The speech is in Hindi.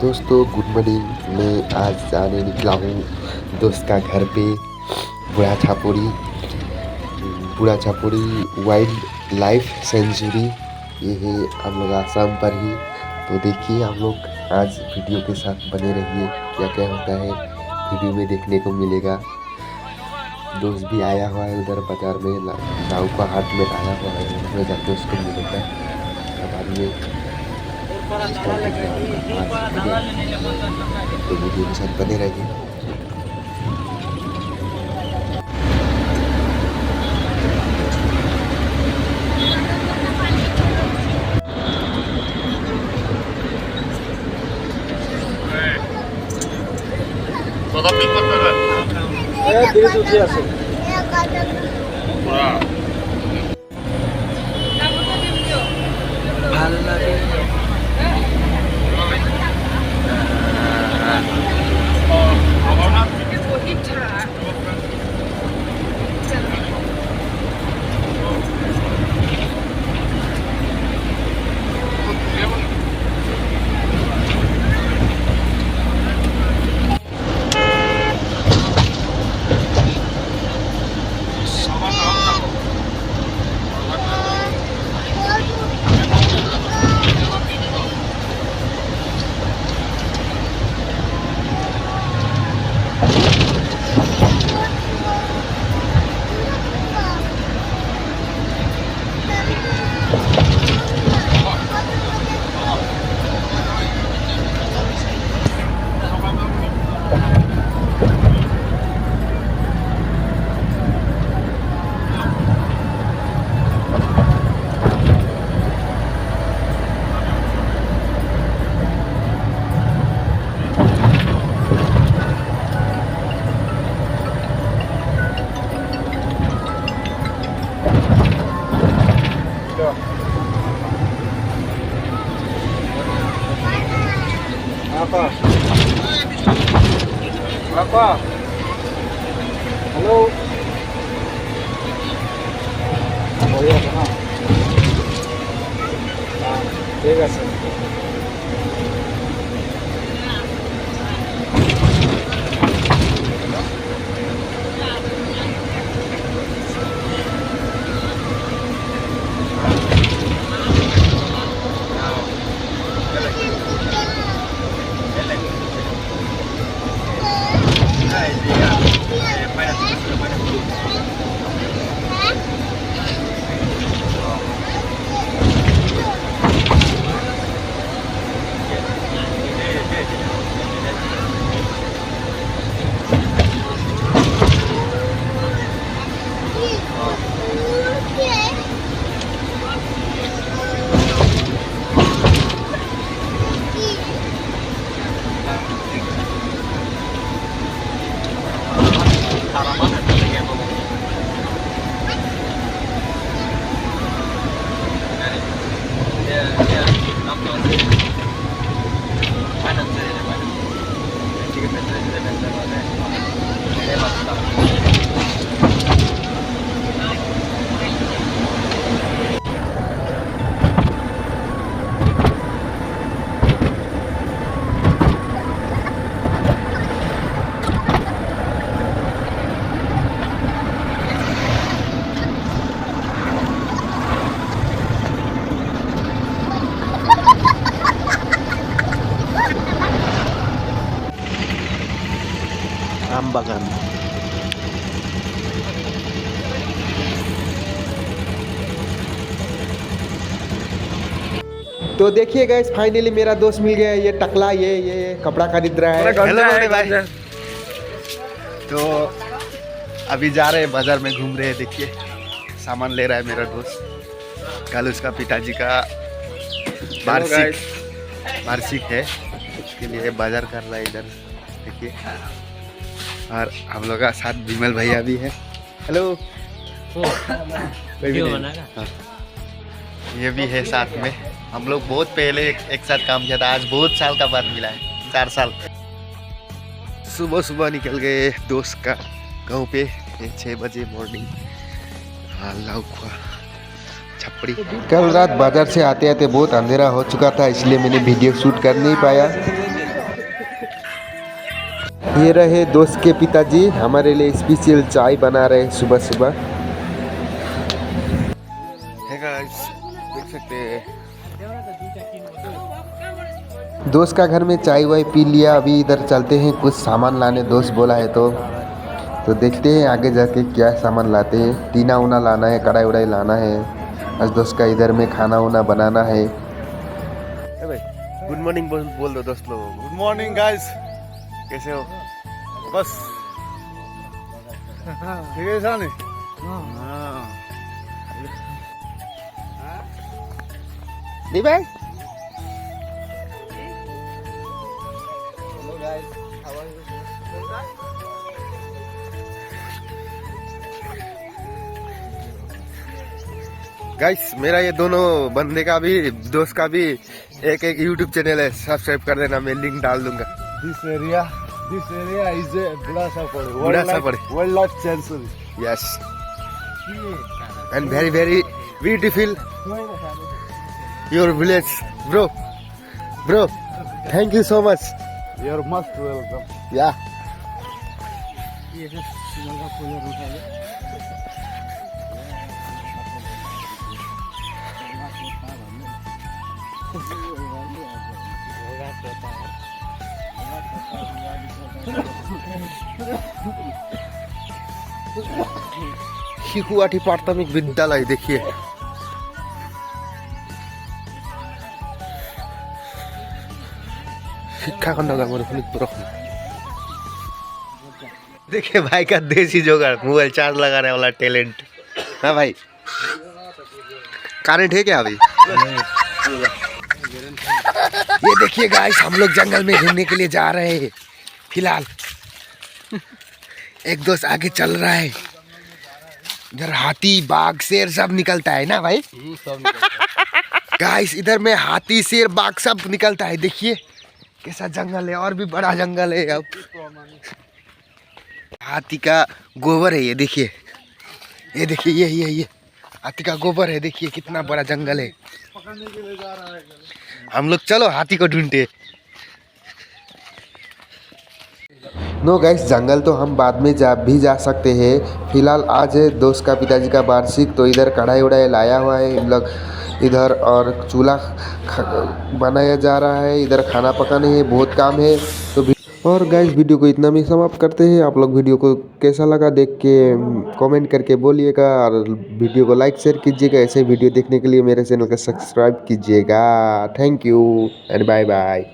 दोस्तों गुड मॉर्निंग। मैं आज जाने निकला हूँ दोस्त का घर पे। बूढ़ा छापुड़ी वाइल्ड लाइफ सेंचुरी, ये है हम लोग आसाम पर ही। तो देखिए हम लोग आज वीडियो के साथ बने रहिए, क्या क्या होता है वीडियो में देखने को मिलेगा। दोस्त भी आया हुआ है उधर बाजार में, लाऊ का हाट में आया हुआ है, उसमें जाके उसको मिलेगा। बाद में तो वीडियो के साथ बने रहिए। ভাল লাগে apa? Halo. Oh iya, sana. Nah, ঠিক আছে। आम बागान। तो देखिए गाइस फाइनली मेरा दोस्त मिल गया। ये टकला ये कपड़ा खरीद रहा है। हेलो भाई। तो अभी जा रहे हैं बाजार में, घूम रहे हैं। देखिए सामान ले रहा है मेरा दोस्त। कल उसका पिताजी का वार्षिक है, उसके लिए बाजार कर रहा है इधर। देखिए, और हम लोग का साथ विमल भैया भी है। हेलो। हाँ। ये भी है साथ में। हम लोग बहुत पहले एक साथ काम किया था। आज बहुत साल का बाद मिला है, 4 साल। सुबह सुबह निकल गए दोस्त का गांव पे 6 बजे मॉर्निंग। लाऊ का छपड़ी। कल रात बाजार से आते आते बहुत अंधेरा हो चुका था, इसलिए मैंने वीडियो शूट कर नहीं पाया। ये रहे दोस्त के पिताजी हमारे लिए स्पेशल चाय बना रहे सुबह सुबह। है गाइस, देख सकते हैं दोस्त का घर में चाय वाय पी लिया। अभी इधर चलते हैं कुछ सामान लाने, दोस्त बोला है तो देखते हैं आगे जाके क्या सामान लाते हैं। टीना उना लाना है, कढ़ाई उड़ाई लाना है। आज दोस्त का इधर में खाना उना बनाना है। गुड मॉर्निंग बोल दो दोस्त लोगों को। गुड मॉर्निंग गाइस, कैसे हो? बस ठीक है सानी। हाँ दी भाई गाइस, मेरा ये दोनों बंदे का भी दोस्त का भी एक यूट्यूब चैनल है, सब्सक्राइब कर देना, मैं लिंक डाल दूंगा। दिस एरिया इज ए बुढ़ासापड़े, बुढ़ासापड़े। Wildlife sanctuary. Yes, and very very beautiful your village bro thank you so much. You are must welcome. या শিশুয়াঠি প্রাথমিক বিদ্যালয় देखिए, শিক্ষাখণ্ড গ্রামের ফলিতপুর। देखिए भाई का देसी जोगाड़, मोबाइल चार्ज लगाने वाला टैलेंट। हाँ भाई, करंट है क्या अभी? ये देखिए गाइस, हम लोग जंगल में घूमने के लिए जा रहे हैं फिलहाल। एक दोस्त आगे चल रहा है, इधर हाथी बाघ शेर सब निकलता है ना भाई? गाइस इधर में हाथी शेर बाघ सब निकलता है। देखिए कैसा जंगल है, और भी बड़ा जंगल है। अब हाथी का गोबर है, ये देखिए, ये देखिए, ये हाथी का गोबर है। देखिए कितना बड़ा जंगल है। हम लोग चलो हाथी को ढूंढते। नो गाइस, जंगल तो हम बाद में जा सकते हैं। फिलहाल आज है दोस्त का पिताजी का वार्षिक, तो इधर कढ़ाई उड़ाई लाया हुआ है इन लोग इधर, और चूल्हा बनाया जा रहा है। इधर खाना पकाने है, बहुत काम है। तो और गाइस वीडियो को इतना में समाप्त करते हैं। आप लोग वीडियो को कैसा लगा देख के कमेंट करके बोलिएगा, और वीडियो को लाइक शेयर कीजिएगा। ऐसे वीडियो देखने के लिए मेरे चैनल को सब्सक्राइब कीजिएगा। Thank you and bye bye.